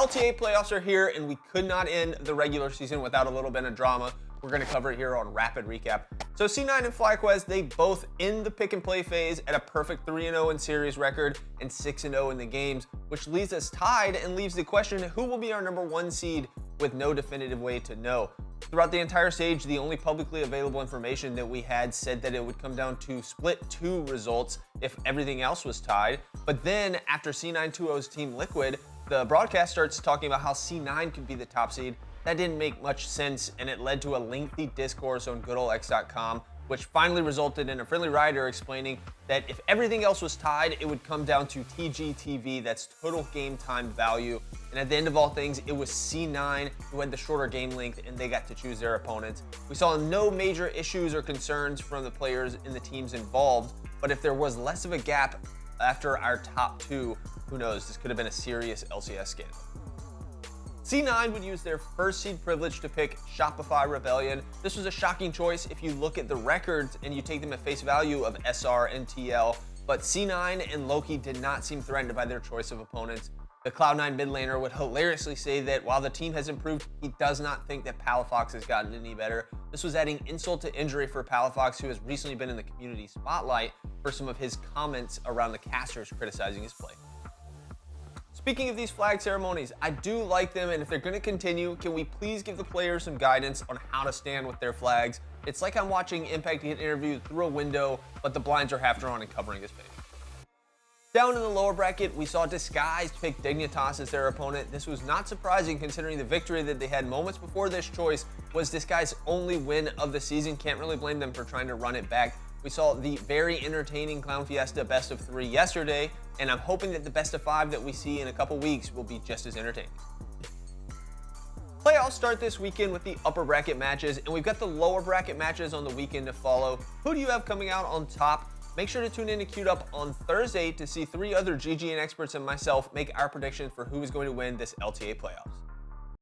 LTA playoffs are here, and we could not end the regular season without a little bit of drama. We're going to cover it here on Rapid Recap. So C9 and Flyquest, they both in the pick and play phase at a perfect 3-0 in series record and 6-0 in the games, which leaves us tied and leaves the question, who will be our number 1 seed, with no definitive way to know. Throughout the entire stage, the only publicly available information that we had said that it would come down to split 2 results if everything else was tied. But then after C9 2-0's Team Liquid, the broadcast starts talking about how C9 could be the top seed. That didn't make much sense, and it led to a lengthy discourse on goodolx.com, which finally resulted in a friendly writer explaining that if everything else was tied, it would come down to TGTV, that's total game time value. And at the end of all things, it was C9 who had the shorter game length, and they got to choose their opponents. We saw no major issues or concerns from the players in the teams involved, but if there was less of a gap after our top 2, who knows, this could have been a serious LCS scandal. C9 would use their first seed privilege to pick Shopify Rebellion. This was a shocking choice if you look at the records and you take them at face value of SR and TL, but C9 and Loki did not seem threatened by their choice of opponents. The Cloud9 mid laner would hilariously say that while the team has improved, he does not think that Palafox has gotten any better. This was adding insult to injury for Palafox, who has recently been in the community spotlight for some of his comments around the casters criticizing his play. Speaking of these flag ceremonies, I do like them, and if they're going to continue, can we please give the players some guidance on how to stand with their flags? It's like I'm watching Impact get interviewed through a window, but the blinds are half drawn and covering his face. Down in the lower bracket, we saw Disguised pick Dignitas as their opponent. This was not surprising considering the victory that they had moments before this choice was Disguised's only win of the season. Can't really blame them for trying to run it back. We saw the very entertaining Clown Fiesta best of 3 yesterday, and I'm hoping that the best of 5 that we see in a couple weeks will be just as entertaining. Playoffs start this weekend with the upper bracket matches, and we've got the lower bracket matches on the weekend to follow. Who do you have coming out on top? Make sure to tune in to Queued Up on Thursday to see 3 other GGN experts and myself make our predictions for who is going to win this LTA playoffs.